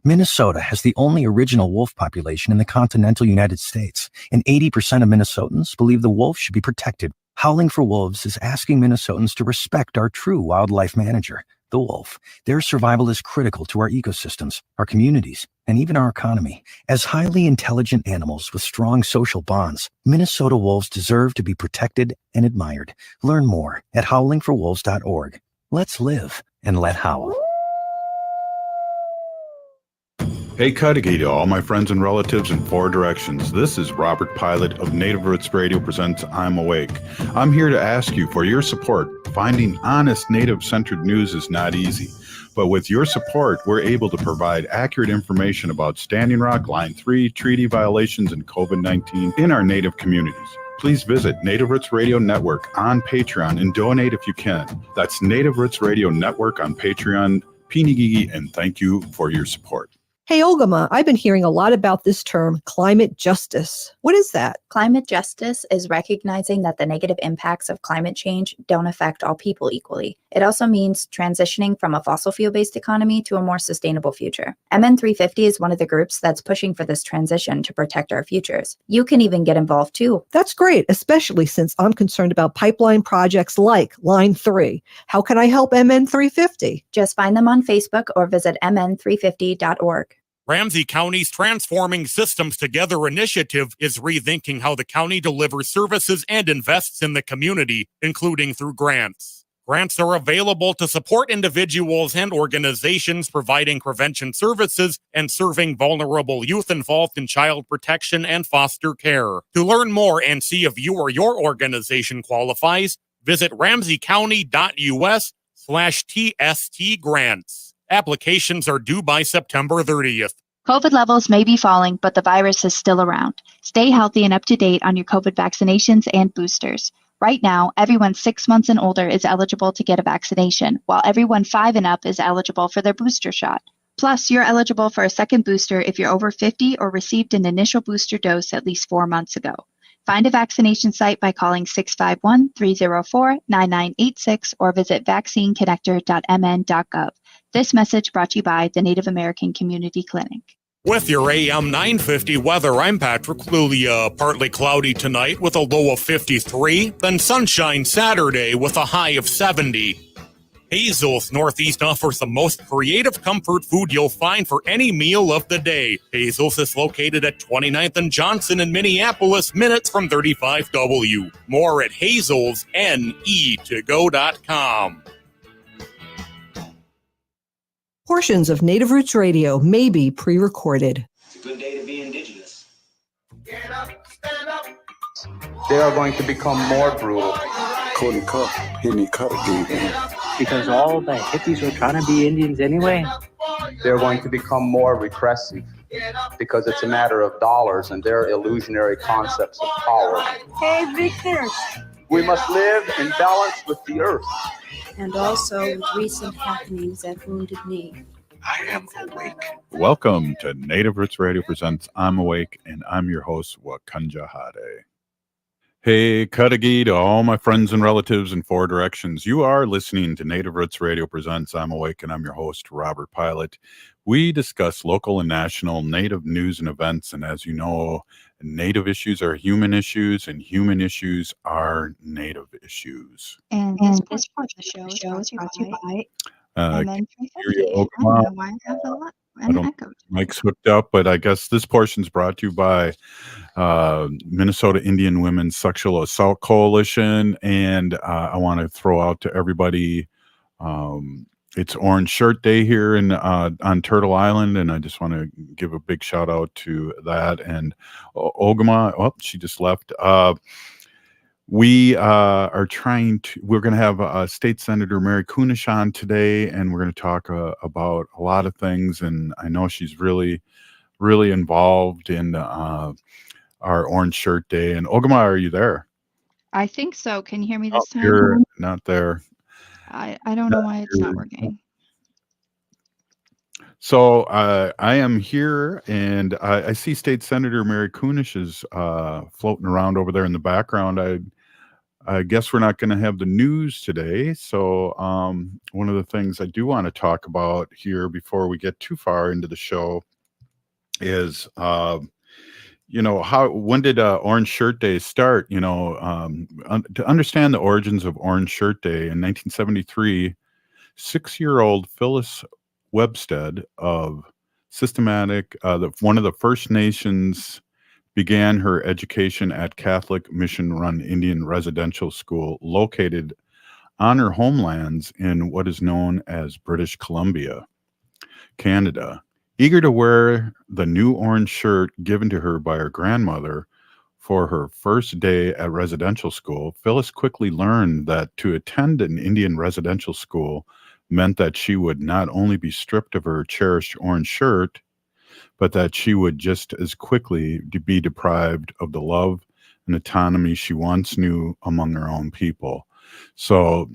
Minnesota has the only original wolf population in the continental United States, and 80% of Minnesotans believe the wolf should be protected. Howling for Wolves is asking Minnesotans to respect our true wildlife manager, the wolf. Their survival is critical to our ecosystems, our communities, and even our economy. As highly intelligent animals with strong social bonds, Minnesota wolves deserve to be protected and admired. Learn more at howlingforwolves.org. Let's live and let howl. Hey, Cudahy to all my friends and relatives in four directions. This is Robert Pilot of Native Roots Radio presents I'm Awake. I'm here to ask you for your support. Finding honest Native-centered news is not easy, but with your support, we're able to provide accurate information about Standing Rock, Line 3, treaty violations, and COVID-19 in our Native communities. Please visit Native Roots Radio Network on Patreon and donate if you can. That's Native Roots Radio Network on Patreon, Pinigigi, and thank you for your support. Hey, Ogimaa, I've been hearing a lot about this term, climate justice. What is that? Climate justice is recognizing that the negative impacts of climate change don't affect all people equally. It also means transitioning from a fossil fuel-based economy to a more sustainable future. MN 350 is one of the groups that's pushing for this transition to protect our futures. You can even get involved too. That's great, especially since I'm concerned about pipeline projects like Line 3. How can I help MN 350? Just find them on Facebook or visit mn350.org. Ramsey County's Transforming Systems Together initiative is rethinking how the county delivers services and invests in the community, including through grants. Grants are available to support individuals and organizations providing prevention services and serving vulnerable youth involved in child protection and foster care. To learn more and see if you or your organization qualifies, visit ramseycounty.us/TST grants. Applications are due by September 30th. COVID levels may be falling, but the virus is still around. Stay healthy and up to date on your COVID vaccinations and boosters. Right now, everyone 6 months and older is eligible to get a vaccination, while everyone 5 and up is eligible for their booster shot. Plus, you're eligible for a second booster if you're over 50 or received an initial booster dose at least 4 months ago. Find a vaccination site by calling 651-304-9986 or visit vaccineconnector.mn.gov. This message brought to you by the Native American Community Clinic. With your AM 950 weather, I'm Patrick Lulia. Partly cloudy tonight with a low of 53, then sunshine Saturday with a high of 70. Hazel's Northeast offers the most creative comfort food you'll find for any meal of the day. Hazel's is located at 29th and Johnson in Minneapolis, minutes from 35W. More at hazelsne2go.com. Portions of Native Roots Radio may be pre-recorded. It's a good day to be indigenous. Get up, stand up. They are going to become more brutal. Because all the hippies were trying to be Indians anyway. They're going to become more repressive because it's a matter of dollars and their illusionary concepts of power. Hey, Victor. We must live in balance with the earth. And also with recent happenings at Wounded Knee. I am awake. Welcome to Native Roots Radio presents I'm Awake, and I'm your host, Wakanja Hade. Hey, Cudahy to all my friends and relatives in four directions. You are listening to Native Roots Radio presents I'm Awake, and I'm your host, Robert Pilot. We discuss local and national Native news and events, and as you know, Native issues are human issues, and human issues are Native issues. And this part of the show is brought to you by MN 350. I don't know why I have an echo. Mike's hooked up, but I guess this portion is brought to you by Minnesota Indian Women's Sexual Assault Coalition, and I want to throw out to everybody, it's Orange Shirt Day here on Turtle Island, and I just want to give a big shout out to that. And Ogimaa, she just left. We are we're going to have State Senator Mary Kunesh on today, and we're going to talk about a lot of things. And I know she's really, really involved in our Orange Shirt Day. And Ogimaa, are you there? I think so. Can you hear me this time? You're not there. I don't know why it's not working. So I am here, and I see State Senator Mary Kunesh is floating around over there in the background. I guess we're not going to have the news today. So one of the things I do want to talk about here before we get too far into the show is, when did Orange Shirt Day start? To understand the origins of Orange Shirt Day, in 1973, 6-year-old Phyllis Webstead of one of the First Nations, began her education at Catholic mission-run Indian residential school located on her homelands in what is known as British Columbia, Canada. Eager to wear the new orange shirt given to her by her grandmother for her first day at residential school, Phyllis quickly learned that to attend an Indian residential school meant that she would not only be stripped of her cherished orange shirt, but that she would just as quickly be deprived of the love and autonomy she once knew among her own people. So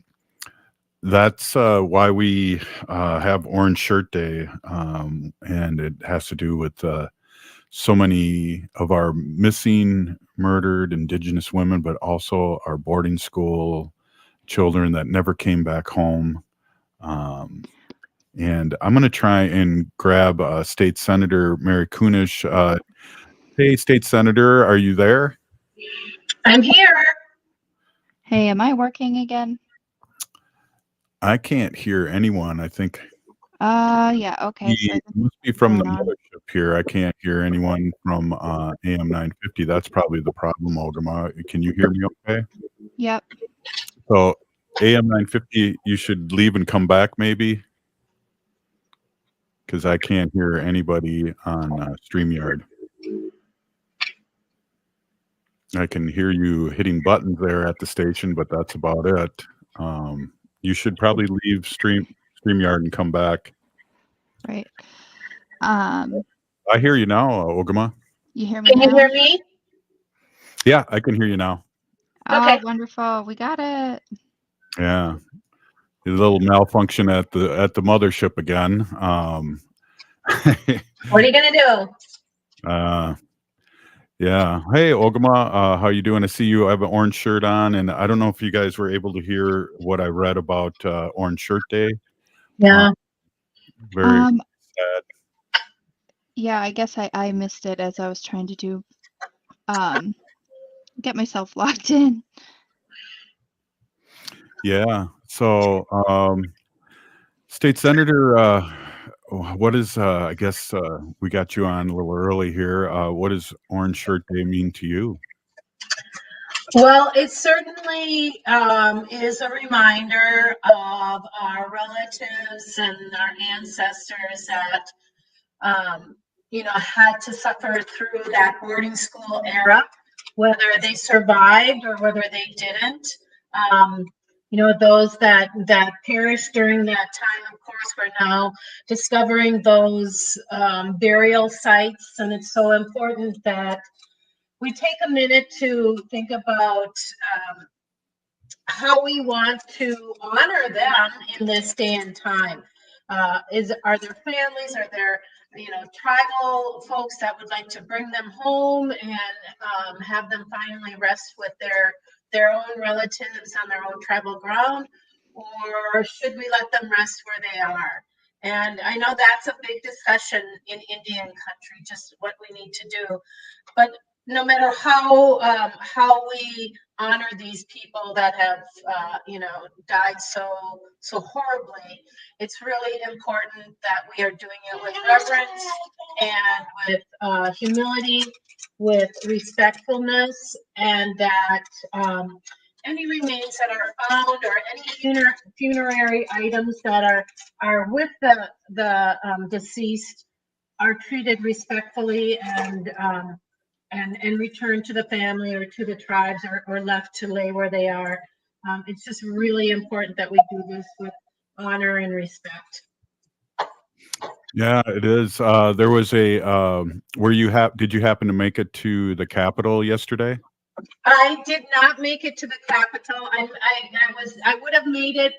that's why we have Orange Shirt Day, and it has to do with so many of our missing, murdered Indigenous women, but also our boarding school children that never came back home. And I'm going to try and grab State Senator Mary Kunesh. Hey, State Senator, are you there? I'm here. Hey, am I working again? I can't hear anyone. I think. Yeah, okay. It must be from the mothership here. I can't hear anyone from AM 950. That's probably the problem, Ogimaa. Can you hear me okay? Yep. So AM 950, you should leave and come back maybe, because I can't hear anybody on StreamYard. I can hear you hitting buttons there at the station, but that's about it. You should probably leave StreamYard and come back. Right. I hear you now, Ogimaa. You hear me Can now? you hear me? Yeah, I can hear you now. Oh, Okay. wonderful. We got it. Yeah. A little malfunction at the mothership again. What are you gonna do? Yeah. Hey, Ogimaa, how you doing? I see you have an orange shirt on, and I don't know if you guys were able to hear what I read about Orange Shirt Day. Yeah. Very sad. Yeah, I guess I missed it as I was trying to do get myself logged in. Yeah. So, State Senator, what is, I guess we got you on a little early here. What does Orange Shirt Day mean to you? Well, it certainly is a reminder of our relatives and our ancestors that, had to suffer through that boarding school era, whether they survived or whether they didn't. Those that perished during that time, of course, we're now discovering those burial sites, and it's so important that we take a minute to think about how we want to honor them in this day and time. Are there families? Are there tribal folks that would like to bring them home and have them finally rest with their own relatives on their own tribal ground, or should we let them rest where they are? And I know that's a big discussion in Indian country, just what we need to do. But no matter how we honor these people that have died so horribly, it's really important that we are doing it with reverence and with humility, with respectfulness, and that any remains that are found or any funerary items that are with the deceased are treated respectfully and returned to the family or to the tribes or left to lay where they are. It's just really important that we do this with honor and respect. Yeah, it is. There was a did you happen to make it to the Capitol yesterday? I did not make it to the Capitol. I would have made it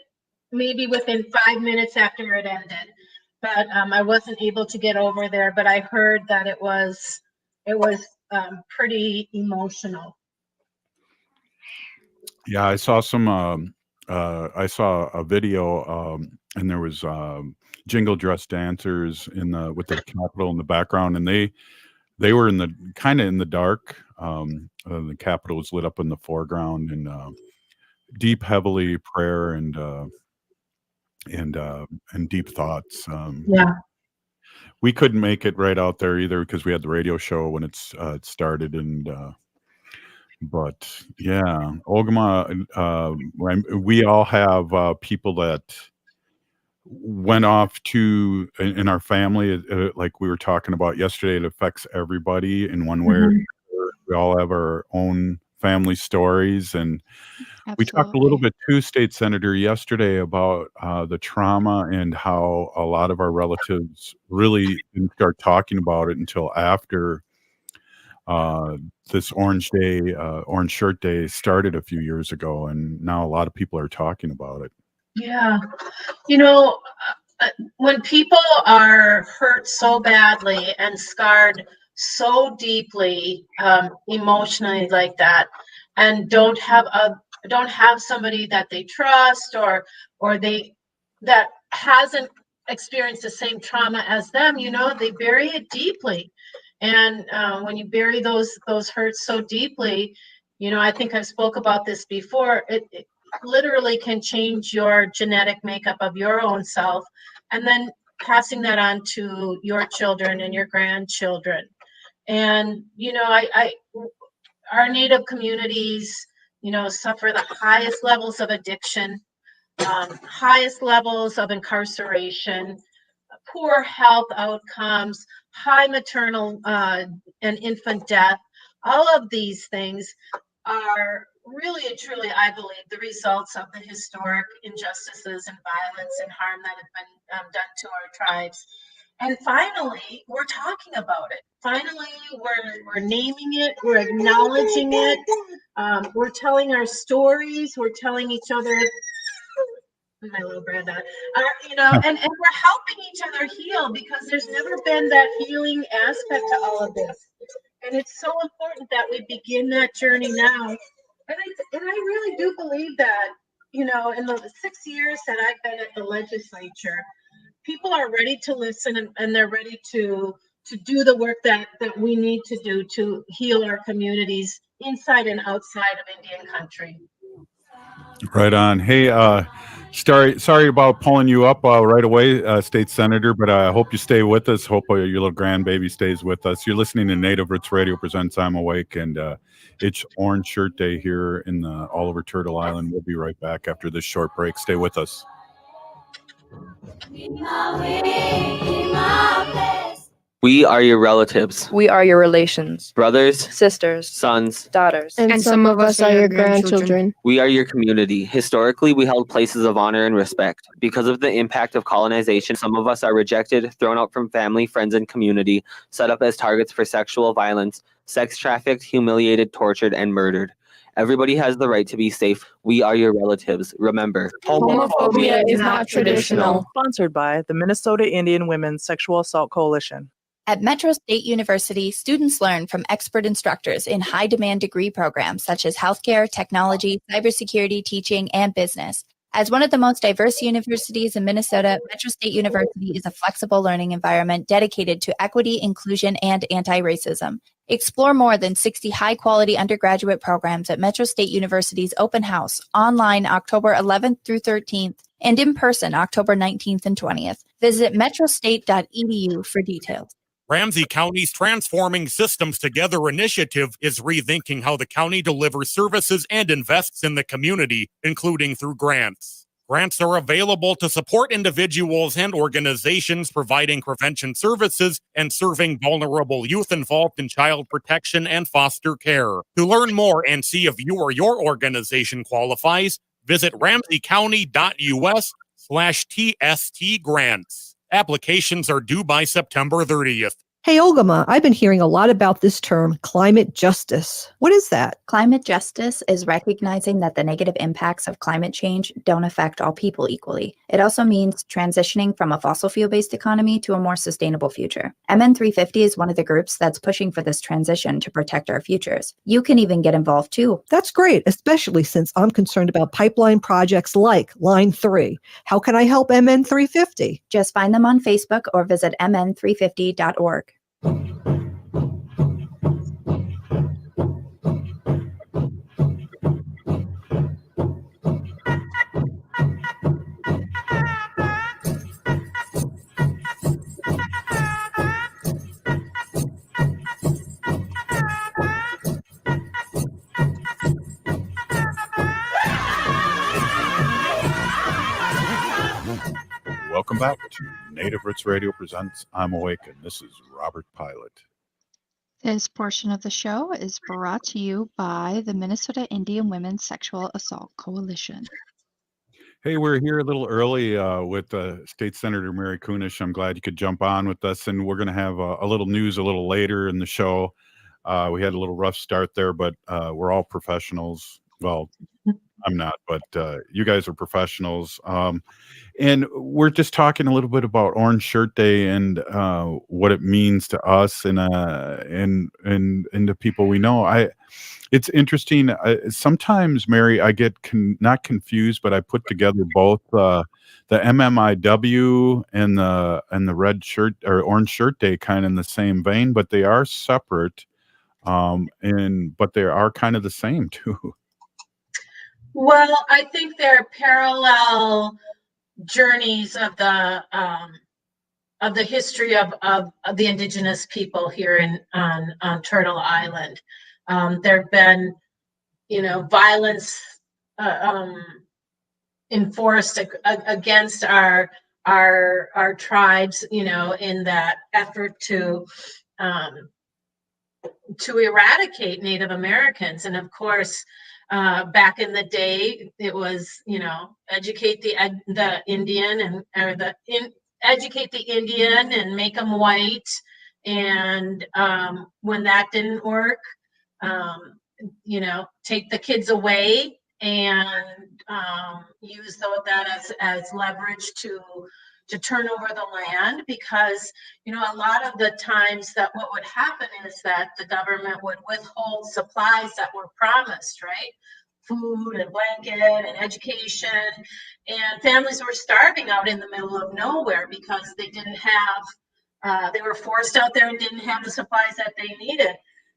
maybe within 5 minutes after it ended, but I wasn't able to get over there. But I heard that it was pretty emotional. Yeah, I saw I saw a video, and there was jingle dress dancers with the Capitol in the background, and they were in the kind of in the dark. The Capitol was lit up in the foreground, and deep, heavily prayer and deep thoughts. Yeah. We couldn't make it right out there either because we had the radio show when it started, but yeah, Ogimaa, we all have people that went off in our family, like we were talking about yesterday. It affects everybody in one way or Mhm. another. We all have our own family stories, and we talked a little Absolutely. bit too, State Senator, yesterday about the trauma and how a lot of our relatives really didn't start talking about it until after uh, this Orange Shirt Day started a few years ago, and now a lot of people are talking about it. Yeah. You know, when people are hurt so badly and scarred so deeply, emotionally like that, and don't have somebody that they trust, or they that hasn't experienced the same trauma as them, they bury it deeply. And when you bury those hurts so deeply, I think I've spoke about this before. It literally can change your genetic makeup of your own self, and then passing that on to your children and your grandchildren. And our Native communities, suffer the highest levels of addiction, highest levels of incarceration, poor health outcomes, high maternal and infant death. All of these things are really and truly, I believe, the results of the historic injustices and violence and harm that have been done to our tribes. And finally, we're talking about it. Finally, we're naming it, we're acknowledging it, we're telling our stories, we're telling each other, my little granddad, and we're helping each other heal, because there's never been that healing aspect to all of this. And it's so important that we begin that journey now. And I really do believe that, in the 6 years that I've been at the legislature, people are ready to listen, and they're ready to do the work that we need to do to heal our communities inside and outside of Indian country. Right on. Hey, sorry about pulling you up right away, State Senator, but I hope you stay with us. Hope your little grandbaby stays with us. You're listening to Native Roots Radio presents I'm Awake, and it's Orange Shirt Day here in the all over Turtle Island. We'll be right back after this short break. Stay with us. We are your relatives, We are your relations, brothers, sisters, sons, daughters. And some of us are your grandchildren. We are your community. Historically, we held places of honor and respect. Because of the impact of colonization, some of us are rejected, thrown out from family, friends, and community, set up as targets for sexual violence, sex trafficked, humiliated, tortured, and murdered. Everybody has the right to be safe. We are your relatives. Remember, Homophobia is not traditional. Sponsored by the Minnesota Indian Women's Sexual Assault Coalition. At Metro State University, students learn from expert instructors in high-demand degree programs such as healthcare, technology, cybersecurity, teaching, and business. As one of the most diverse universities in Minnesota, Metro State University is a flexible learning environment dedicated to equity, inclusion, and anti-racism. Explore more than 60 high-quality undergraduate programs at Metro State University's Open House, online October 11th through 13th, and in person October 19th and 20th. Visit metrostate.edu for details. Ramsey County's Transforming Systems Together initiative is rethinking how the county delivers services and invests in the community, including through grants. Grants are available to support individuals and organizations providing prevention services and serving vulnerable youth involved in child protection and foster care. To learn more and see if you or your organization qualifies, visit ramseycounty.us/TST grants. Applications are due by September 30th. Hey, Ogimaa, I've been hearing a lot about this term, climate justice. What is that? Climate justice is recognizing that the negative impacts of climate change don't affect all people equally. It also means transitioning from a fossil fuel-based economy to a more sustainable future. MN 350 is one of the groups that's pushing for this transition to protect our futures. You can even get involved too. That's great, especially since I'm concerned about pipeline projects like Line 3. How can I help MN 350? Just find them on Facebook or visit mn350.org. Welcome back to Native Roots Radio presents I'm Awake, and this is Robert Pilot. This portion of the show is brought to you by the Minnesota Indian Women's Sexual Assault Coalition. Hey, we're here a little early with State Senator Mary Kunesh. I'm glad you could jump on with us, and we're going to have a little news a little later in the show. We had a little rough start there, but we're all professionals. Well, I'm not, but you guys are professionals. And we're just talking a little bit about Orange Shirt Day and what it means to us and the people we know. It's interesting. Sometimes, Mary, I get not confused, but I put together both the MMIW and the red shirt or Orange Shirt Day kind of in the same vein, but they are separate. But they are kind of the same too. Well, I think they're parallel journeys of the history of the indigenous people here on Turtle Island. There have been, violence enforced against our tribes, in that effort to eradicate Native Americans. And of course, back in the day, it was, educate the Indian educate the Indian and make them white. And when that didn't work, take the kids away and use that as leverage to turn over the land, because a lot of the times that what would happen is that the government would withhold supplies that were promised, right? Food and blanket and education, and families were starving out in the middle of nowhere because they didn't have they were forced out there and didn't have the supplies that they needed.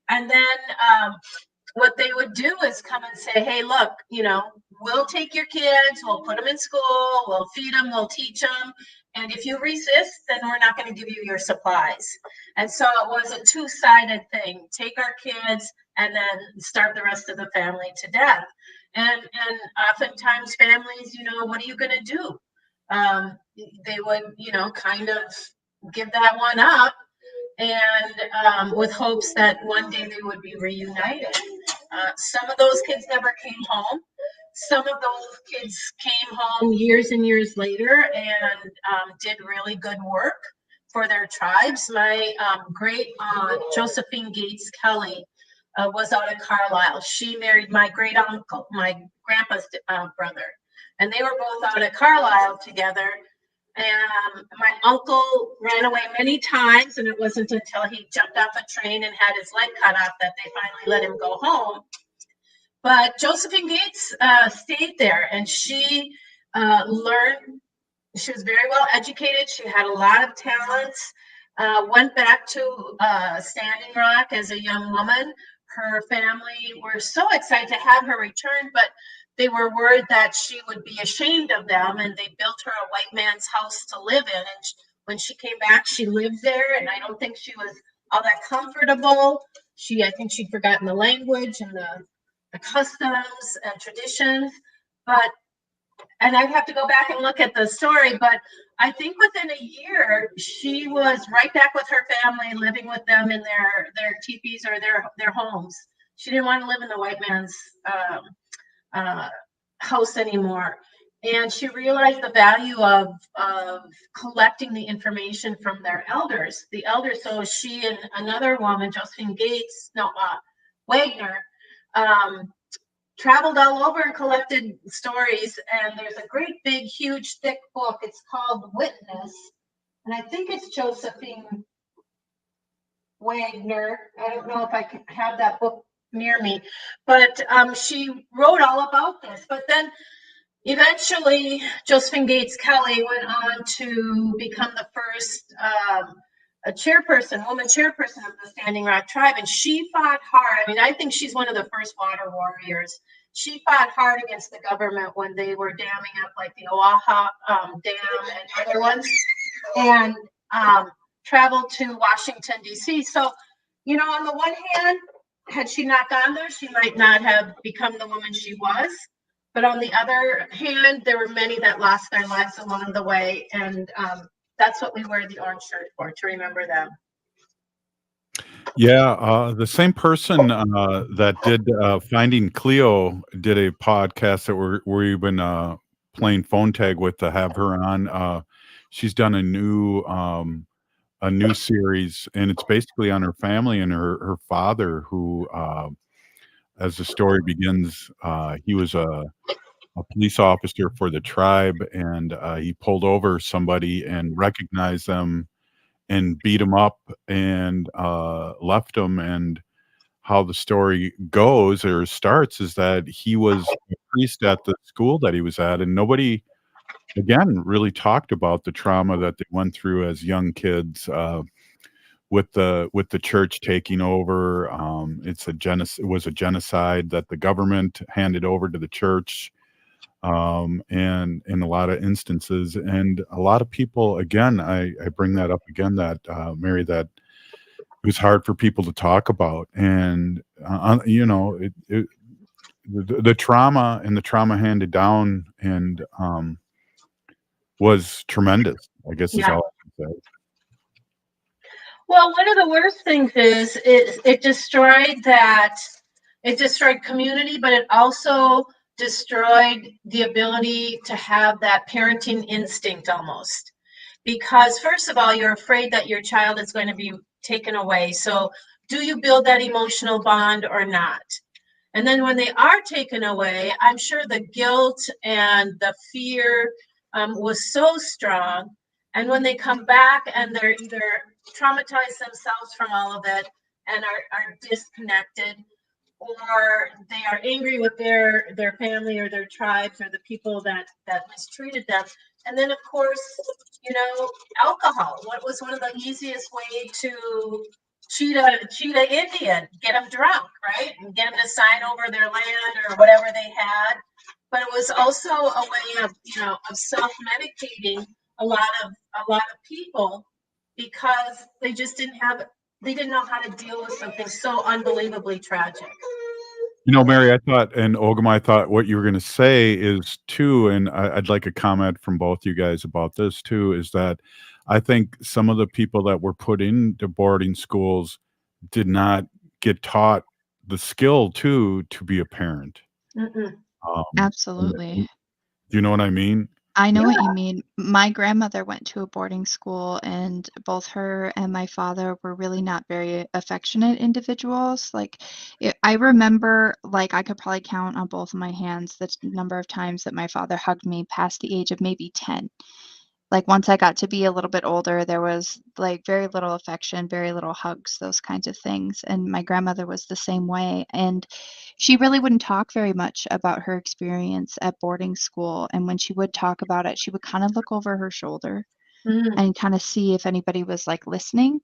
And then what they would do is come and say, hey, look, we'll take your kids, we'll put them in school, we'll feed them, we'll teach them. And if you resist, then we're not going to give you your supplies. And so it was a two-sided thing. Take our kids and then starve the rest of the family to death. And oftentimes families, what are you going to do? They would, kind of give that one up, and with hopes that one day they would be reunited. Some of those kids never came home. Some of those kids came home years and years later and did really good work for their tribes. My great aunt, Josephine Gates Kelly, was out of Carlisle. She married my great uncle, my grandpa's brother, and they were both out at Carlisle together. And my uncle ran away many times, and it wasn't until he jumped off a train and had his leg cut off that they finally let him go home. But Josephine Gates stayed there, and she learned. She was very well educated. She had a lot of talents. Went back to Standing Rock as a young woman. Her family were so excited to have her return, but they were worried that she would be ashamed of them, and they built her a white man's house to live in. And when she came back, she lived there, and I don't think she was all that comfortable. I think she'd forgotten the language and the customs and traditions. And I'd have to go back and look at the story, but I think within a year, she was right back with her family, living with them in their teepees or their homes. She didn't want to live in the white man's house anymore. And she realized the value of collecting the information from their elders, the elders. So she and another woman, Josephine Wagner, traveled all over and collected stories. And there's a great big, huge, thick book. It's called Witness. And I think it's Josephine Wagner. I don't know if I can have that book near me, but she wrote all about this. But then eventually, Josephine Gates Kelly went on to become the first woman chairperson of the Standing Rock Tribe, and she fought hard. I mean, I think she's one of the first water warriors. She fought hard against the government when they were damming up, like the Oahu Dam and other ones, and traveled to Washington, D.C. So, you know, on the one hand, had she not gone there, she might not have become the woman she was. But on the other hand, there were many that lost their lives along the way. And that's what we wear the orange shirt for, to remember them. Yeah, the same person that did Finding Cleo did a podcast that we've been playing phone tag with to have her on. She's done a new series, and it's basically on her family and her father, who, as the story begins, he was a police officer for the tribe, and he pulled over somebody and recognized them and beat him up and left him. And how the story goes or starts is that he was a priest at the school that he was at, and nobody, again, really talked about the trauma that they went through as young kids with the church taking over. It was a genocide that the government handed over to the church. And in a lot of instances, and a lot of people, again, I bring that up again, that Mary, that it was hard for people to talk about. And you know, the trauma and the trauma handed down and was tremendous, I guess is all I can say. Well, one of the worst things is it destroyed community, but it also destroyed the ability to have that parenting instinct almost. Because first of all, you're afraid that your child is going to be taken away. So do you build that emotional bond or not? And then when they are taken away, I'm sure the guilt and the fear was so strong. And when they come back and they're either traumatized themselves from all of it and are disconnected, or they are angry with their family or their tribes or the people that mistreated them. And then, of course, you know, alcohol. What was one of the easiest way to cheat a Indian? Get them drunk, right? And get them to sign over their land or whatever they had. But it was also a way of, you know, of self-medicating a lot of people, because they just didn't know how to deal with something so unbelievably tragic. You know, Mary, I thought, and Ogimaa, I thought what you were going to say is too, and I'd like a comment from both you guys about this too, is that I think some of the people that were put into boarding schools did not get taught the skill to be a parent. Absolutely. Do you know what I mean? I know what you mean. My grandmother went to a boarding school, and both her and my father were really not very affectionate individuals. Like, I remember, like, I could probably count on both of my hands the number of times that my father hugged me past the age of maybe 10. Like, once I got to be a little bit older, there was like very little affection, very little hugs, those kinds of things. And my grandmother was the same way. And she really wouldn't talk very much about her experience at boarding school. And when she would talk about it, she would kind of look over her shoulder and kind of see if anybody was like listening.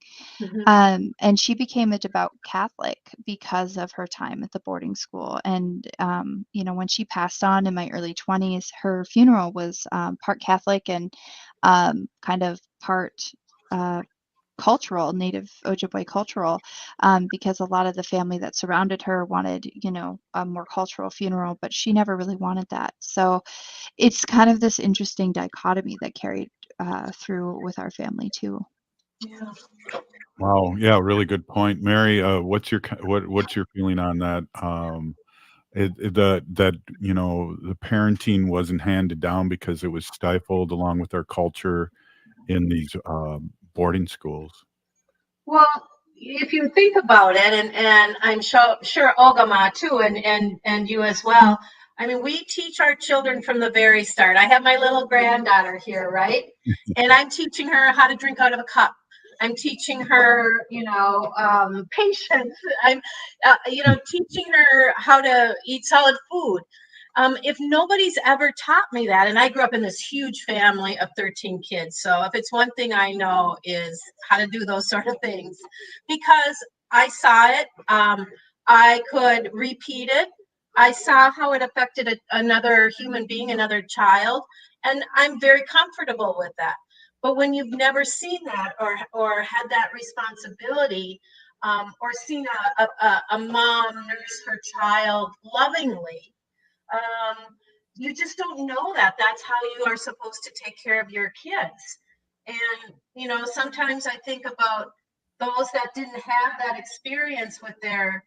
And she became a devout Catholic because of her time at the boarding school. And, you know, when she passed on in my early 20s, her funeral was part Catholic and kind of part cultural, native Ojibwe cultural, because a lot of the family that surrounded her wanted, you know, a more cultural funeral, but she never really wanted that. So it's kind of this interesting dichotomy that carried through with our family too. Yeah. Wow. Yeah. Really good point, Mary. What's your feeling on that? that the parenting wasn't handed down because it was stifled along with our culture in these boarding schools. Well, if you think about it, and I'm sure Ogimaa too, and you as well. I mean, we teach our children from the very start. I have my little granddaughter here, right? And I'm teaching her how to drink out of a cup. I'm teaching her, patience. I'm, teaching her how to eat solid food. If nobody's ever taught me that, and I grew up in this huge family of 13 kids, so if it's one thing I know is how to do those sort of things, because I saw it, I could repeat it. I saw how it affected another human being, another child, and I'm very comfortable with that. But when you've never seen that or had that responsibility, or seen a mom nurse her child lovingly, you just don't know that that's how you are supposed to take care of your kids. And sometimes I think about those that didn't have that experience with their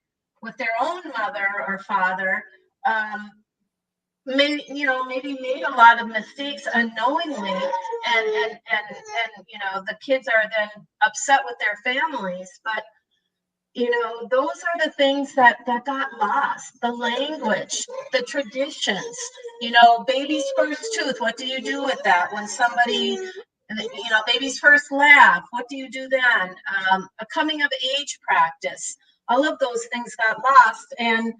own mother or father, maybe made a lot of mistakes unknowingly, and the kids are then upset with their families. But those are the things that got lost. The language, the traditions, baby's first tooth. What do you do with that? When somebody, baby's first laugh, what do you do then? A coming of age practice. All of those things got lost, and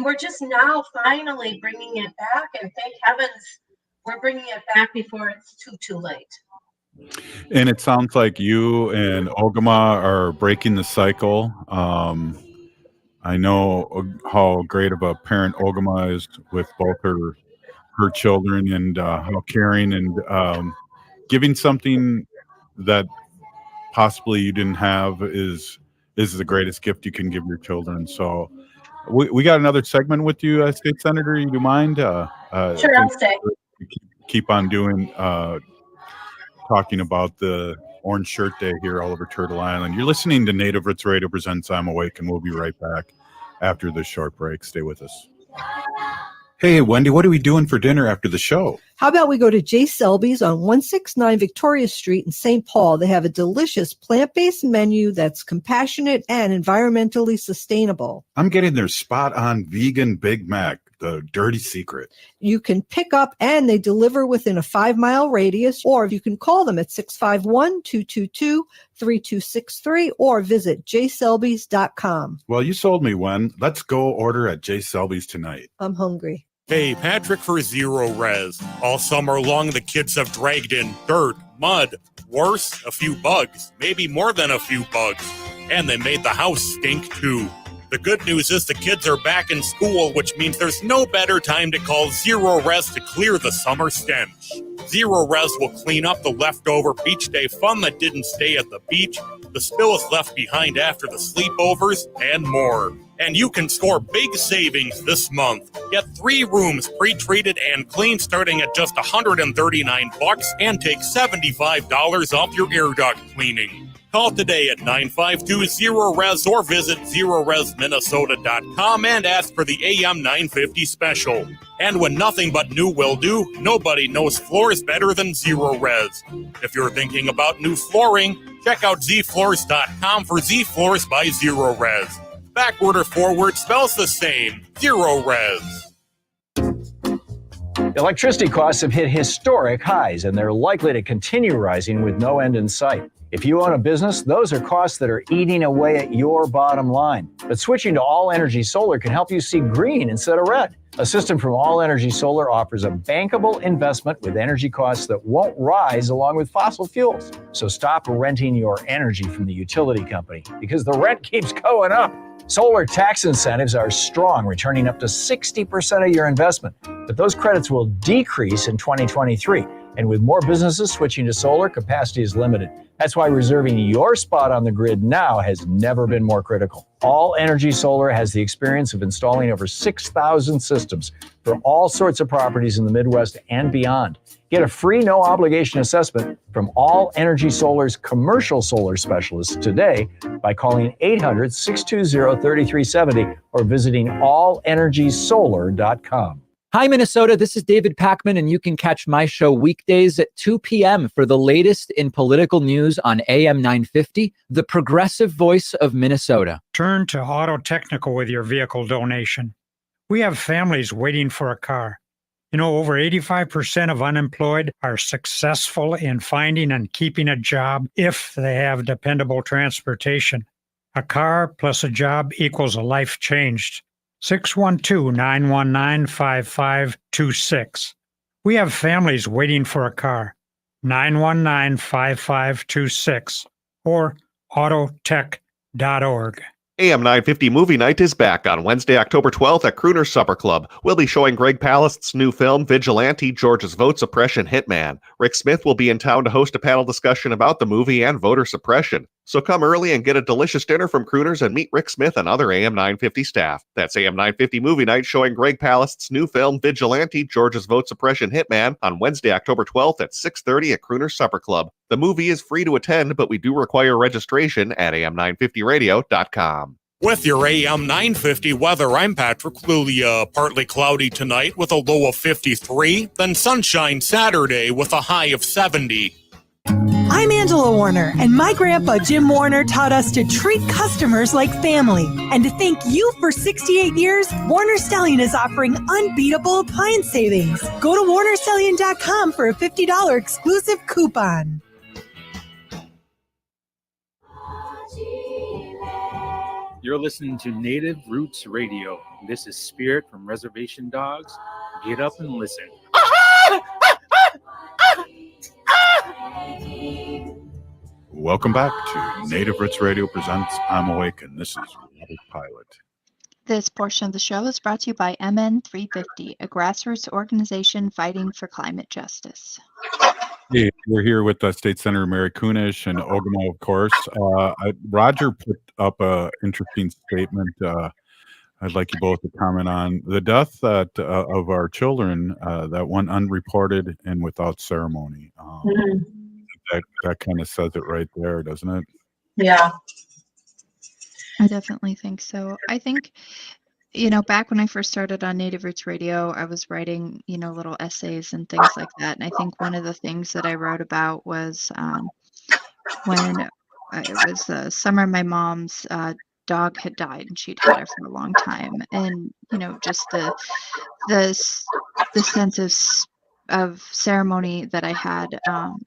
we're just now finally bringing it back. And thank heavens we're bringing it back before it's too late. And it sounds like you and Ogimaa are breaking the cycle. I know how great of a parent Ogimaa is with both her children, and how caring and giving something that possibly you didn't have is the greatest gift you can give your children. So we got another segment with you, State Senator. You do mind? Sure, I'll stay. Keep on doing talking about the Orange Shirt Day here all over Turtle Island. You're listening to Native Roots Radio presents I'm Awake, and we'll be right back after this short break. Stay with us. Hey, Wendy, what are we doing for dinner after the show? How about we go to J. Selby's on 169 Victoria Street in St. Paul? They have a delicious plant-based menu that's compassionate and environmentally sustainable. I'm getting their spot-on vegan Big Mac, the dirty secret. You can pick up and they deliver within a 5-mile radius, or you can call them at 651-222-3263 or visit jselbys.com. Well, you sold me, Wen. Let's go order at J. Selby's tonight. I'm hungry. Hey, Patrick for Zero Res. All summer long, the kids have dragged in dirt, mud, worse, a few bugs, maybe more than a few bugs. And they made the house stink too. The good news is the kids are back in school, which means there's no better time to call Zero Res to clear the summer stench. Zero Res will clean up the leftover beach day fun that didn't stay at the beach, the spills left behind after the sleepovers, and more. And you can score big savings this month. Get 3 rooms pre-treated and clean starting at just $139 and take $75 off your air duct cleaning. Call today at 952-ZERO-RES or visit ZeroResMinnesota.com and ask for the AM 950 special. And when nothing but new will do, nobody knows floors better than Zero Res. If you're thinking about new flooring, check out ZFloors.com for Z Floors by Zero Res. Backward or forward spells the same. Zero Res. Electricity costs have hit historic highs, and they're likely to continue rising with no end in sight. If you own a business, those are costs that are eating away at your bottom line. But switching to All Energy Solar can help you see green instead of red. A system from All Energy Solar offers a bankable investment with energy costs that won't rise along with fossil fuels. So stop renting your energy from the utility company, because the rent keeps going up. Solar tax incentives are strong, returning up to 60% of your investment. But those credits will decrease in 2023. And with more businesses switching to solar, capacity is limited. That's why reserving your spot on the grid now has never been more critical. All Energy Solar has the experience of installing over 6,000 systems for all sorts of properties in the Midwest and beyond. Get a free no-obligation assessment from All Energy Solar's commercial solar specialists today by calling 800-620-3370 or visiting allenergysolar.com. Hi, Minnesota. This is David Packman, and you can catch my show weekdays at 2 p.m. for the latest in political news on AM 950, the progressive voice of Minnesota. Turn to Auto Technical with your vehicle donation. We have families waiting for a car. You know, over 85% of unemployed are successful in finding and keeping a job if they have dependable transportation. A car plus a job equals a life changed. 612-919-5526. We have families waiting for a car. 919-5526 or autotech.org. AM 950 Movie Night is back on Wednesday, October 12th at Crooner's Supper Club. We'll be showing Greg Palast's new film, Vigilante, Georgia's Vote Suppression Hitman. Rick Smith will be in town to host a panel discussion about the movie and voter suppression. So come early and get a delicious dinner from Crooners and meet Rick Smith and other AM 950 staff. That's AM 950 Movie Night showing Greg Palast's new film, Vigilante, Georgia's Vote Suppression Hitman on Wednesday, October 12th at 6:30 at Crooner's Supper Club. The movie is free to attend, but we do require registration at am950radio.com. With your AM 950 weather, I'm Patrick Lulia. Partly cloudy tonight with a low of 53, then sunshine Saturday with a high of 70. I'm Angela Warner, and my grandpa Jim Warner taught us to treat customers like family. And to thank you for 68 years, Warner Stellian is offering unbeatable appliance savings. Go to warnerstellian.com for a $50 exclusive coupon. You're listening to Native Roots Radio. This is Spirit from Reservation Dogs. Get up and listen. Welcome back to Native Roots Radio presents I'm Awake, and this is Robert Pilot. This portion of the show is brought to you by MN 350, a grassroots organization fighting for climate justice. Hey, we're here with State Senator Mary Kunesh and Ogimaa, of course. Roger put up an interesting statement I'd like you both to comment on. The death that of our children that went unreported and without ceremony. That kind of says it right there, doesn't it? Yeah. I definitely think so. I think, back when I first started on Native Roots Radio, I was writing, little essays and things like that. And I think one of the things that I wrote about was when it was the summer my mom's dog had died, and she'd had her for a long time. And, just the sense of ceremony that I had,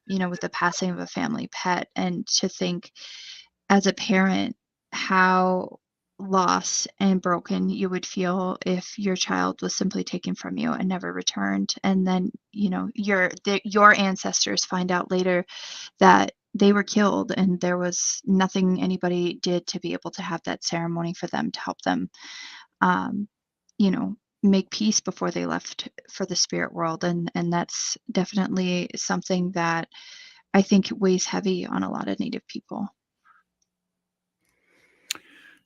with the passing of a family pet, and to think as a parent how lost and broken you would feel if your child was simply taken from you and never returned. And then, your ancestors find out later that they were killed and there was nothing anybody did to be able to have that ceremony for them to help them, make peace before they left for the spirit world. And that's definitely something that I think weighs heavy on a lot of Native people.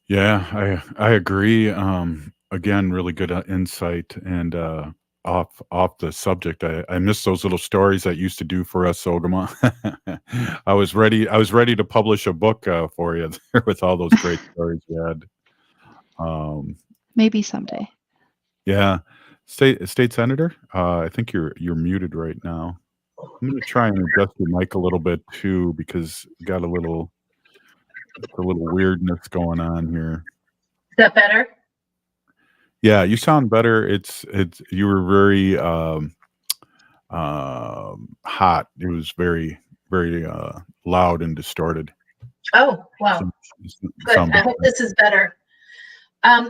Yeah, I agree. Again, really good insight. And off the subject, I miss those little stories that used to do for us, Ogimaa. I was ready to publish a book for you there with all those great stories you had. Maybe someday. Yeah, state senator. I think you're muted right now. I'm going to try and adjust your mic a little bit too, because you got a little weirdness going on here. Is that better? Yeah, you sound better. You were very hot. It was very, very loud and distorted. Oh, wow. Good. I hope this is better.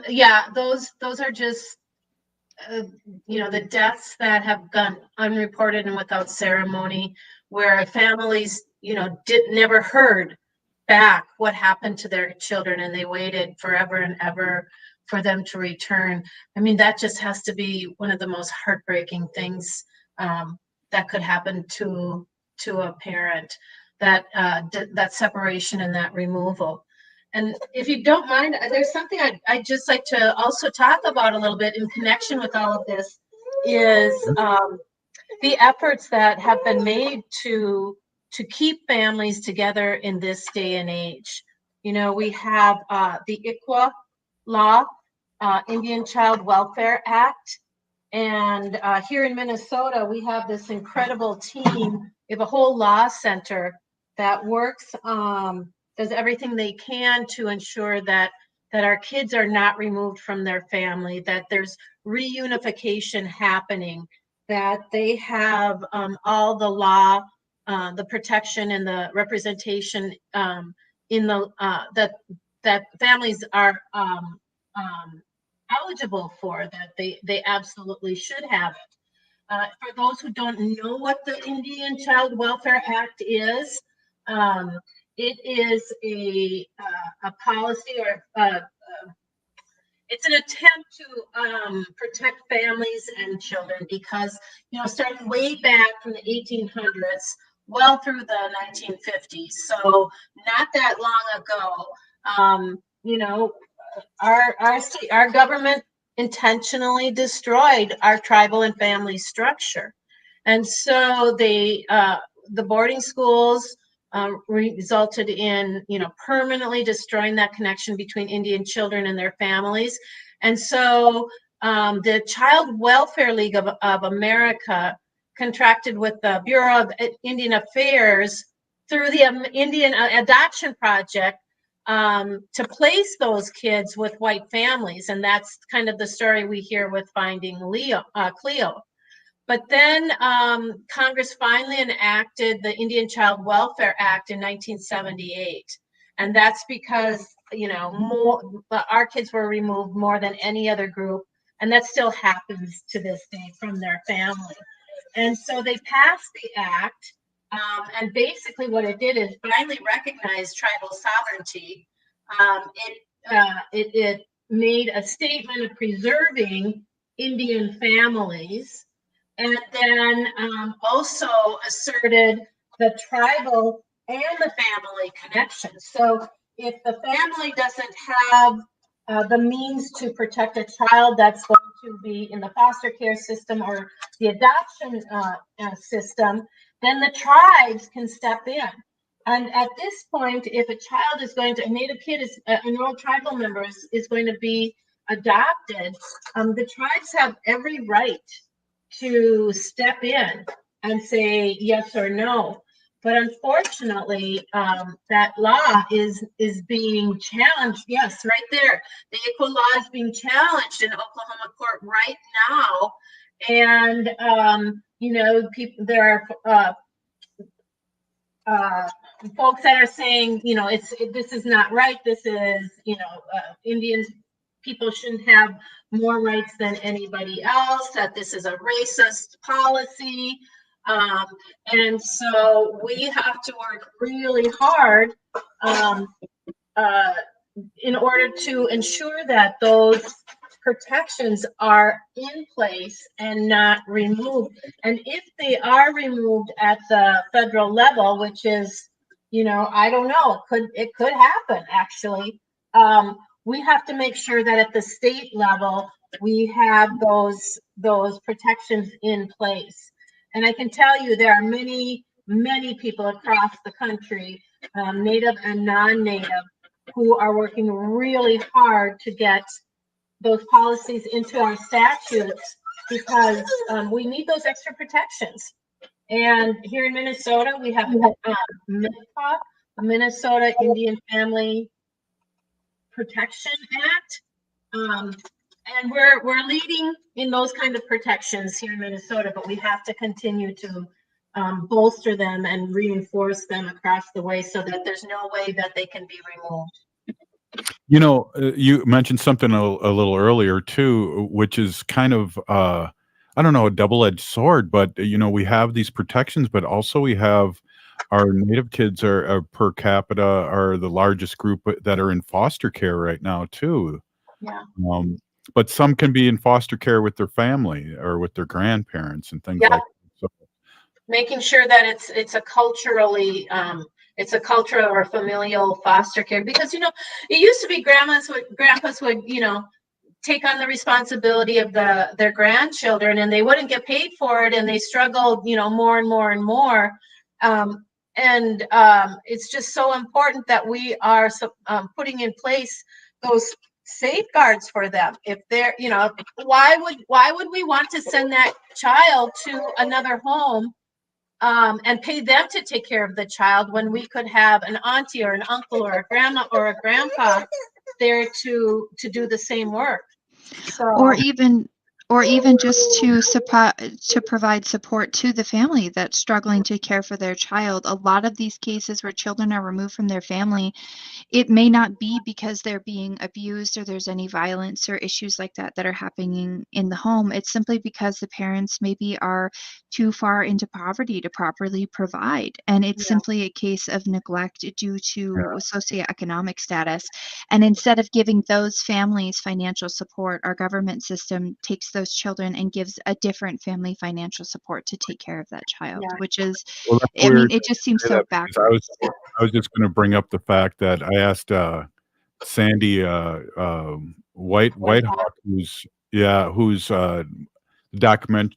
Yeah, those are just the deaths that have gone unreported and without ceremony, where families, never heard back what happened to their children, and they waited forever and ever for them to return. I mean, that just has to be one of the most heartbreaking things that could happen to a parent, that that separation and that removal. And if you don't mind, there's something I'd just like to also talk about a little bit in connection with all of this, is the efforts that have been made to keep families together in this day and age. You know, we have the ICWA law, Indian Child Welfare Act. And here in Minnesota, we have this incredible team. We have a whole law center that works, does everything they can to ensure that our kids are not removed from their family, that there's reunification happening, that they have all the law, the protection and the representation in the that families are eligible for, that they absolutely should have it. For those who don't know what the Indian Child Welfare Act is, it is a policy, or it's an attempt to protect families and children, because, you know, starting way back from the 1800s, well through the 1950s, so not that long ago, you know, our government intentionally destroyed our tribal and family structure, and so the boarding schools resulted in, you know, permanently destroying that connection between Indian children and their families. And so the Child Welfare League of America contracted with the Bureau of Indian Affairs through the Indian Adoption Project to place those kids with white families. And that's kind of the story we hear with Finding Cleo. But then Congress finally enacted the Indian Child Welfare Act in 1978. And that's because, you know, our kids were removed more than any other group. And that still happens to this day from their family. And so they passed the act. And basically what it did is finally recognize tribal sovereignty. It made a statement of preserving Indian families, and then also asserted the tribal and the family connection. So if the family doesn't have the means to protect a child that's going to be in the foster care system or the adoption system, then the tribes can step in. And at this point, if a child is going to, a Native kid is, enrolled tribal members is going to be adopted, the tribes have every right to step in and say yes or no. But unfortunately, that law is being challenged. Yes, right there. The ICWA law is being challenged in Oklahoma court right now. And, you know, there are folks that are saying, you know, this is not right. This is, you know, Indians, people shouldn't have more rights than anybody else, that this is a racist policy. And so we have to work really hard in order to ensure that those protections are in place and not removed. And if they are removed at the federal level, which is, you know, I don't know, it could happen actually. We have to make sure that at the state level, we have those protections in place. And I can tell you there are many, many people across the country, Native and non-Native, who are working really hard to get those policies into our statutes, because we need those extra protections. And here in Minnesota, we have MIPA, Minnesota Indian Family Protection Act. And we're leading in those kind of protections here in Minnesota, but we have to continue to bolster them and reinforce them across the way so that there's no way that they can be removed. You know, you mentioned something a little earlier too, which is kind of, I don't know, a double-edged sword, but, you know, we have these protections, but also we have our Native kids are per capita are the largest group that are in foster care right now too. Yeah. But some can be in foster care with their family or with their grandparents and things like that. making sure that it's a culturally it's a cultural or familial foster care, because it used to be grandpas would take on the responsibility of their grandchildren, and they wouldn't get paid for it, and they struggled more and more and more. It's just so important that we are putting in place those safeguards for them. If they're why would we want to send that child to another home and pay them to take care of the child when we could have an auntie or an uncle or a grandma or a grandpa there to do the same work? Or even just to provide support to the family that's struggling to care for their child. A lot of these cases where children are removed from their family, it may not be because they're being abused or there's any violence or issues like that are happening in the home. It's simply because the parents maybe are too far into poverty to properly provide. And it's simply a case of neglect due to socioeconomic status. And instead of giving those families financial support, our government system takes those children and gives a different family financial support to take care of that child, which is, it just seems so backwards. I was just going to bring up the fact that I asked Sandy Whitehawk, who's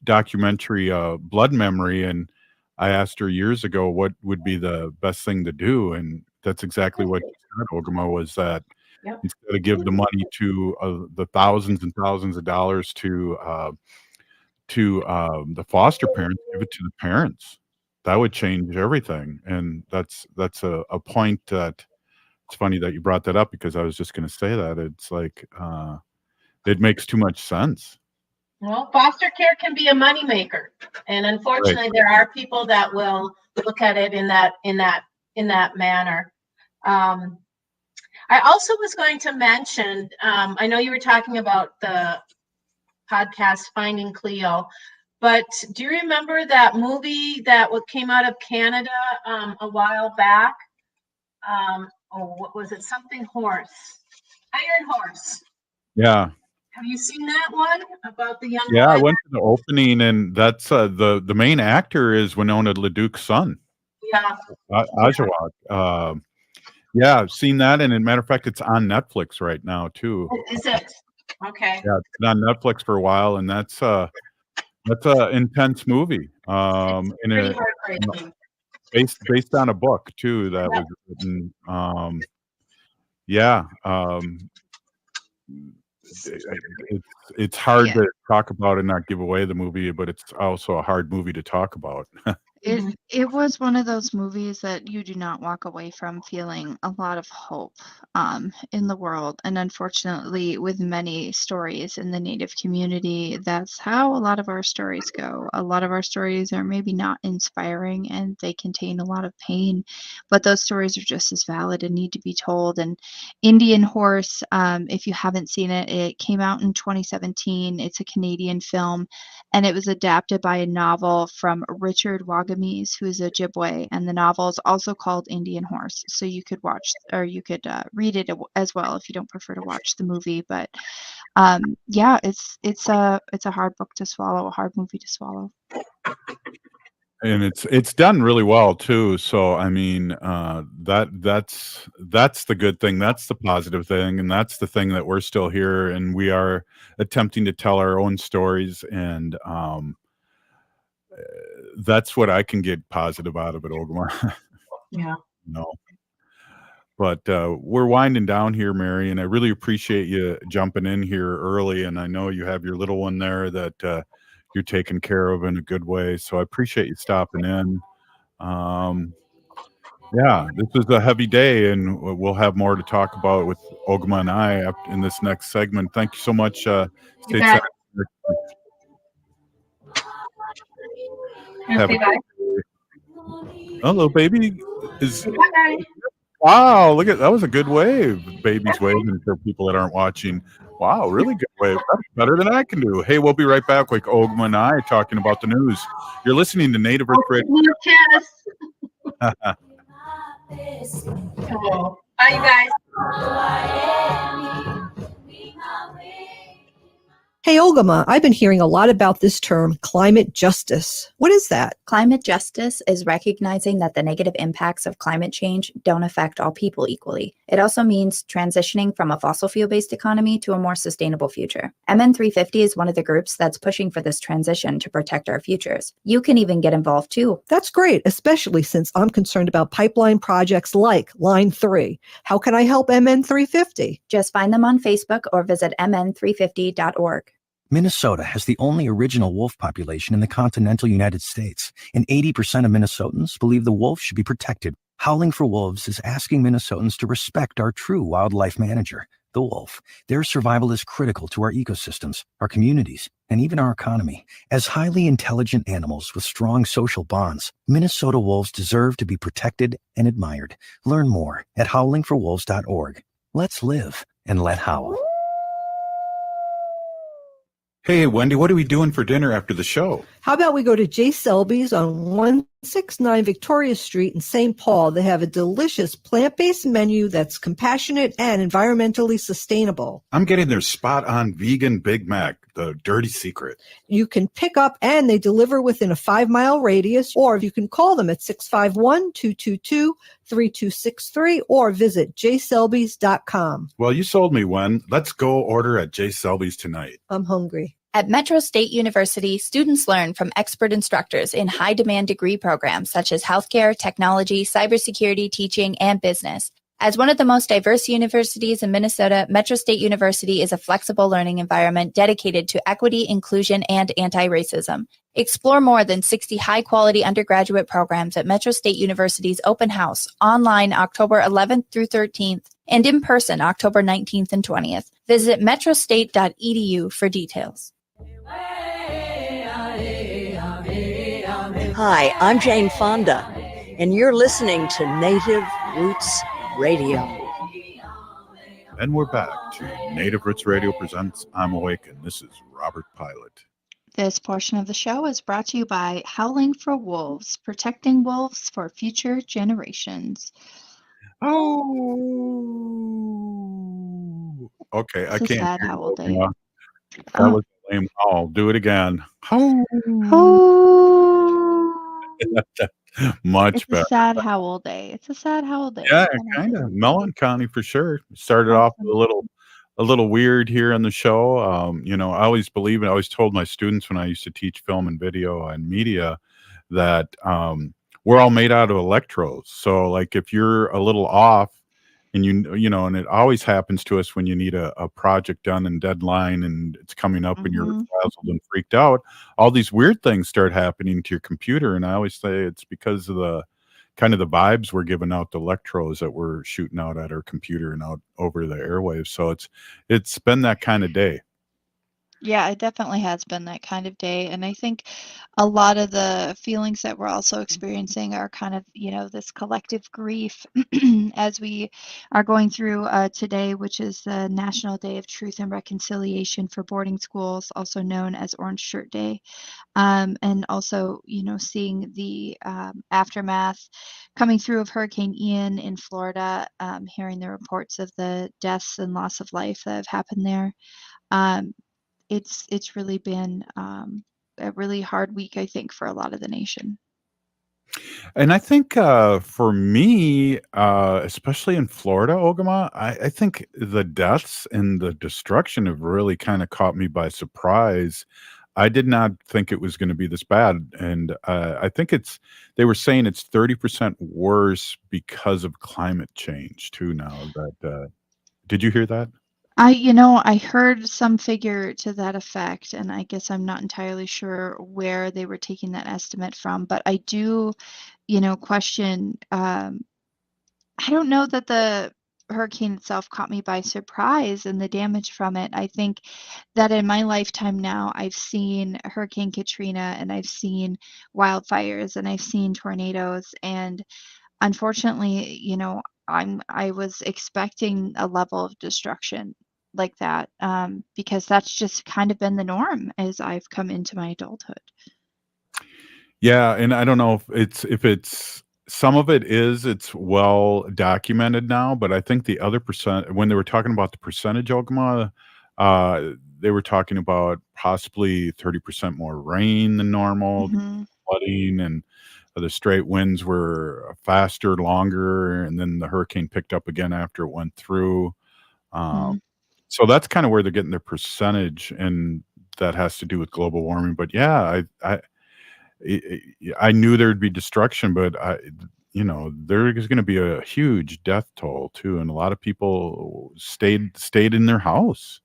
documentary Blood Memory, and I asked her years ago what would be the best thing to do, and that's exactly what she said, Ogimaa, was that instead of give the money to the thousands and thousands of dollars to the foster parents, give it to the parents. That would change everything. And that's a point that it's funny that you brought that up, because I was just going to say that. It's like it makes too much sense. Well, foster care can be a moneymaker, and unfortunately, there are people that will look at it in that manner. I also was going to mention, I know you were talking about the podcast Finding Cleo, but do you remember that movie that came out of Canada a while back? What was it? Something Horse. Iron Horse. Yeah. Have you seen that one about the young Yeah, boy? I went to the opening, and that's the main actor is Winona LaDuke's son. Yeah. Ajawak. Yeah, I've seen that, and as a matter of fact, it's on Netflix right now too. Is it? Okay. Yeah, it's been on Netflix for a while, and that's a intense movie. Pretty heartbreaking. Based on a book too that was written. It's hard to talk about and not give away the movie, but it's also a hard movie to talk about. It was one of those movies that you do not walk away from feeling a lot of hope in the world. And unfortunately, with many stories in the Native community, that's how a lot of our stories go. A lot of our stories are maybe not inspiring, and they contain a lot of pain, but those stories are just as valid and need to be told. And Indian Horse, if you haven't seen it, it came out in 2017. It's a Canadian film, and it was adapted by a novel from Richard Wagamese, who is a Ojibwe, and the novel is also called Indian Horse. So you could watch, or you could read it as well if you don't prefer to watch the movie. But it's a hard book to swallow, a hard movie to swallow. And it's done really well too. So I mean, that's the good thing. That's the positive thing, and that's the thing that we're still here, and we are attempting to tell our own stories, and that's what I can get positive out of it, Ogimaa. Yeah. No. But we're winding down here, Mary, and I really appreciate you jumping in here early. And I know you have your little one there that you're taking care of in a good way. So I appreciate you stopping in. This is a heavy day, and we'll have more to talk about with Ogimaa and I in this next segment. Thank you so much. State Sen. Hello, baby. Wow, look at that. Was a good wave. Baby's waving for people that aren't watching. Wow, really good wave. That's better than I can do. Hey, we'll be right back with Ogimaa and I talking about the news. You're listening to Native Roots Radio. Cool. Bye, you guys. Hey, Ogimaa, I've been hearing a lot about this term, climate justice. What is that? Climate justice is recognizing that the negative impacts of climate change don't affect all people equally. It also means transitioning from a fossil fuel-based economy to a more sustainable future. MN 350 is one of the groups that's pushing for this transition to protect our futures. You can even get involved too. That's great, especially since I'm concerned about pipeline projects like Line 3. How can I help MN 350? Just find them on Facebook or visit mn350.org. Minnesota has the only original wolf population in the continental United States, and 80% of Minnesotans believe the wolf should be protected. Howling for Wolves is asking Minnesotans to respect our true wildlife manager, the wolf. Their survival is critical to our ecosystems, our communities, and even our economy. As highly intelligent animals with strong social bonds, Minnesota wolves deserve to be protected and admired. Learn more at howlingforwolves.org. Let's live and let howl. Hey, Wendy, what are we doing for dinner after the show? How about we go to J. Selby's on 169 Victoria Street in St. Paul? They have a delicious plant-based menu that's compassionate and environmentally sustainable. I'm getting their spot-on vegan Big Mac, the dirty secret. You can pick up and they deliver within a 5-mile radius, or you can call them at 651-222-3263 or visit jselbys.com. Well, you sold me, Wen. Let's go order at J. Selby's tonight. I'm hungry. At Metro State University, students learn from expert instructors in high-demand degree programs such as healthcare, technology, cybersecurity, teaching, and business. As one of the most diverse universities in Minnesota, Metro State University is a flexible learning environment dedicated to equity, inclusion, and anti-racism. Explore more than 60 high-quality undergraduate programs at Metro State University's open house, online October 11th through 13th, and in person October 19th and 20th. Visit metrostate.edu for details. Hi, I'm Jane Fonda, and you're listening to Native Roots Radio. And we're back to Native Roots Radio presents I'm Awake, and this is Robert Pilot. This portion of the show is brought to you by Howling for Wolves, protecting wolves for future generations. Oh, okay. It's I a can't. sad howl day. That was a lame howl. Do it again. Much It's a better. sad howl day. It's a sad howl day. Yeah, kind of melancholy for sure. Started off with a little weird here on the show. I always believe, and I always told my students when I used to teach film and video and media that we're all made out of electrodes. So, like, if you're a little off, and and it always happens to us when you need a project done and deadline, and it's coming up, and you're frazzled and freaked out. All these weird things start happening to your computer, and I always say it's because of the kind of the vibes we're giving out, the electrodes that we're shooting out at our computer and out over the airwaves. So it's been that kind of day. Yeah, it definitely has been that kind of day. And I think a lot of the feelings that we're also experiencing are kind of, this collective grief as we are going through today, which is the National Day of Truth and Reconciliation for Boarding Schools, also known as Orange Shirt Day. And also, seeing the aftermath coming through of Hurricane Ian in Florida, hearing the reports of the deaths and loss of life that have happened there. It's really been a really hard week, I think, for a lot of the nation. And I think for me, especially in Florida, Ogimaa, I think the deaths and the destruction have really kind of caught me by surprise. I did not think it was going to be this bad. And I think they were saying it's 30% worse because of climate change too now. Did you hear that? I heard some figure to that effect, and I guess I'm not entirely sure where they were taking that estimate from, but I do, question, I don't know that the hurricane itself caught me by surprise and the damage from it. I think that in my lifetime now, I've seen Hurricane Katrina, and I've seen wildfires, and I've seen tornadoes, and unfortunately, I was expecting a level of destruction like that, because that's just kind of been the norm as I've come into my adulthood. Yeah, and I don't know if it's some of it's well documented now, but I think the other percent, when they were talking about the percentage, Ogimaa, they were talking about possibly 30% more rain than normal, Mhm. flooding, and the straight winds were faster, longer, and then the hurricane picked up again after it went through. Um, Mhm. so that's kind of where they're getting their percentage, and that has to do with global warming. But yeah, I knew there'd be destruction, but there is going to be a huge death toll too, and a lot of people stayed in their house.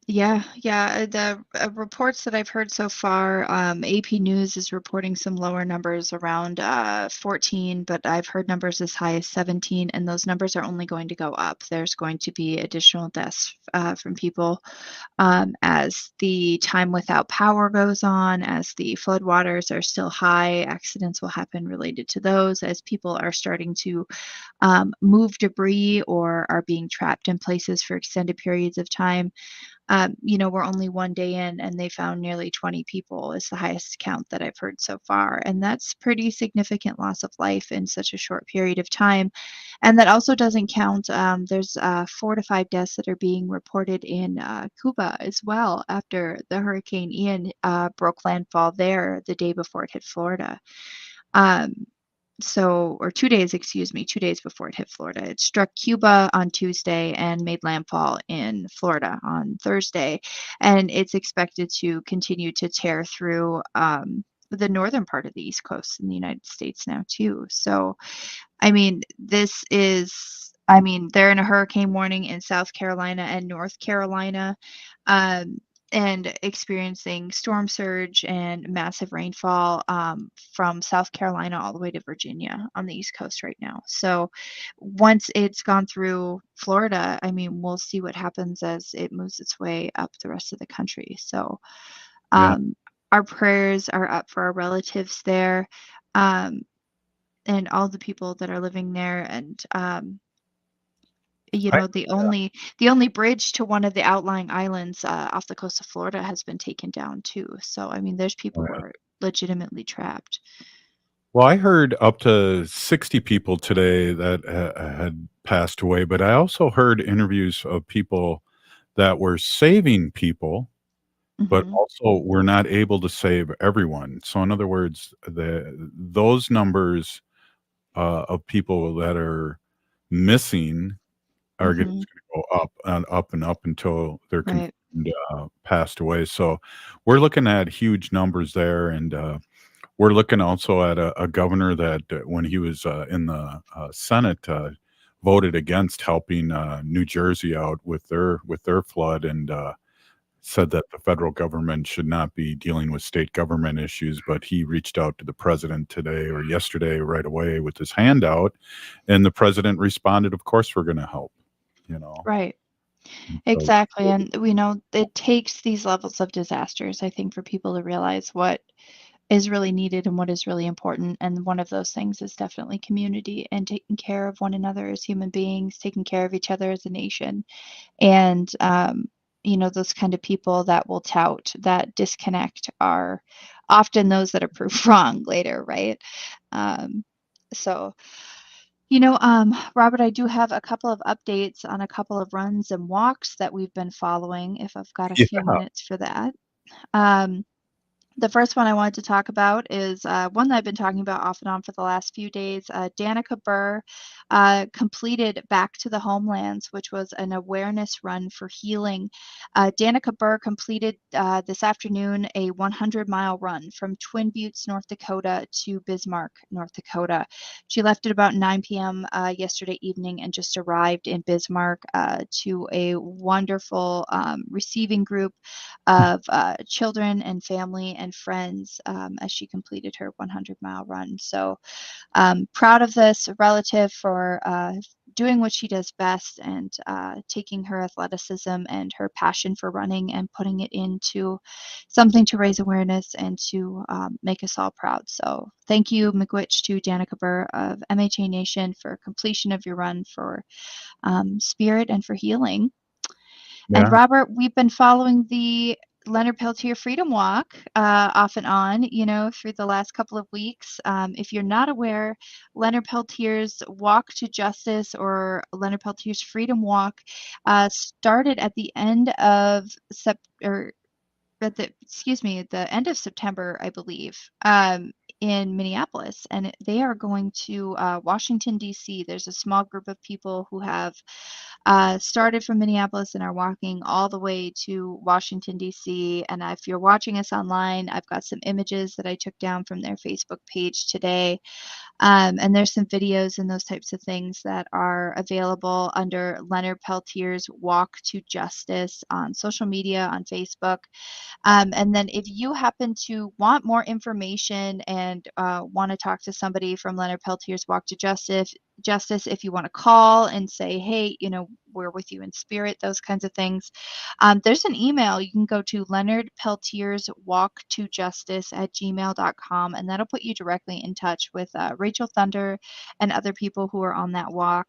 Yeah. The reports that I've heard so far, AP News is reporting some lower numbers around 14, but I've heard numbers as high as 17, and those numbers are only going to go up. There's going to be additional deaths from people as the time without power goes on, as the floodwaters are still high. Accidents will happen related to those as people are starting to move debris or are being trapped in places for extended periods of time. We're only one day in and they found nearly 20 people is the highest count that I've heard so far. And that's pretty significant loss of life in such a short period of time. And that also doesn't count, there's 4 to 5 deaths that are being reported in Cuba as well after the Hurricane Ian broke landfall there the day before it hit Florida. Or 2 days, excuse me, 2 days before it hit Florida. It struck Cuba on Tuesday and made landfall in Florida on Thursday. And it's expected to continue to tear through the northern part of the East Coast in the United States now, too. So, they're in a hurricane warning in South Carolina and North Carolina. And experiencing storm surge and massive rainfall from South Carolina all the way to Virginia on the East Coast right now. So once it's gone through Florida, we'll see what happens as it moves its way up the rest of the country. So Yeah. our prayers are up for our relatives there and all the people that are living there. And the only bridge to one of the outlying islands off the coast of Florida has been taken down too. So there's people who Right. are legitimately trapped. Well, I heard up to 60 people today that had passed away, but I also heard interviews of people that were saving people, but Mhm. also were not able to save everyone. So, in other words, those numbers of people that are missing are just Mhm. going to go up and up and up until they're confirmed Right. passed away. So, we're looking at huge numbers there, and we're looking also at a governor that, when he was in the Senate, voted against helping New Jersey out with their flood, and said that the federal government should not be dealing with state government issues. But he reached out to the president today or yesterday right away with his hand out, and the president responded, "Of course, we're going to help." You know. Right. So, Exactly. And we know it takes these levels of disasters, I think, for people to realize what is really needed and what is really important. And one of those things is definitely community and taking care of one another as human beings, taking care of each other as a nation. And, those kind of people that will tout that disconnect are often those that are proved wrong later, right? Um, so, Robert, I do have a couple of updates on a couple of runs and walks that we've been following, if I've got a few yeah. minutes for that. Um, the first one I wanted to talk about is one that I've been talking about off and on for the last few days. Danica Burr completed Back to the Homelands, which was an awareness run for healing. Danica Burr completed this afternoon a 100-mile run from Twin Buttes, North Dakota to Bismarck, North Dakota. She left at about 9 p.m. Yesterday evening and just arrived in Bismarck to a wonderful receiving group of children and family and friends as she completed her 100-mile run. So proud of this relative for doing what she does best and taking her athleticism and her passion for running and putting it into something to raise awareness and to make us all proud. So thank you, miigwech, to Danica Burr of MHA Nation for completion of your run for spirit and for healing. And Yeah. Robert, we've been following the Leonard Peltier Freedom Walk off and on, through the last couple of weeks. If you're not aware, Leonard Peltier's Walk to Justice or Leonard Peltier's Freedom Walk started at the end of the end of September, I believe, in Minneapolis, and they are going to Washington, D.C. There's a small group of people who have started from Minneapolis and are walking all the way to Washington, D.C. And if you're watching us online, I've got some images that I took down from their Facebook page today. And there's some videos and those types of things that are available under Leonard Peltier's Walk to Justice on social media, on Facebook. And then if you happen to want more information and want to talk to somebody from Leonard Peltier's Walk to Justice, if you want to call and say, hey, we're with you in spirit, those kinds of things. There's an email. You can go to leonardpeltierswalktojustice@gmail.com, and that'll put you directly in touch with Rachel Thunder and other people who are on that walk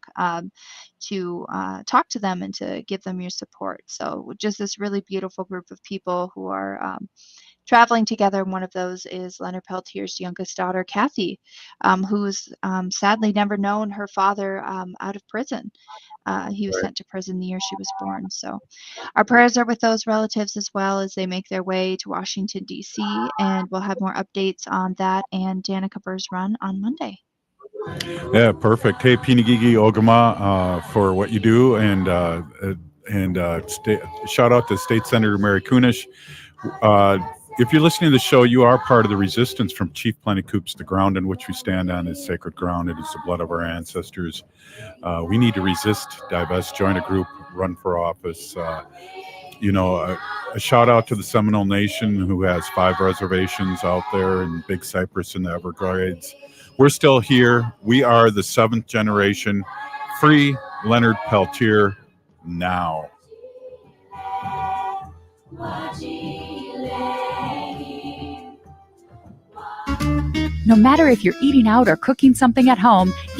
to talk to them and to give them your support. So just this really beautiful group of people who are traveling together. One of those is Leonard Peltier's youngest daughter, Kathy, who's sadly never known her father out of prison. He was sent to prison the year she was born. So our prayers are with those relatives as well as they make their way to Washington, D.C., and we'll have more updates on that and Danica Burr's run on Monday. Yeah, perfect. Hey, Miiskogihmiiwan, Ogimaa, for what you do, and shout out to State Senator Mary Kunesh. If you're listening to the show, you are part of the resistance from Chief Plentycoops. The ground in which we stand on is sacred ground. It is the blood of our ancestors. We need to resist, divest, join a group, run for office. A shout out to the Seminole Nation, who has 5 reservations out there in Big Cypress and the Everglades. We're still here. We are the 7th generation. Free Leonard Peltier now. No matter if you're eating out or cooking something at home,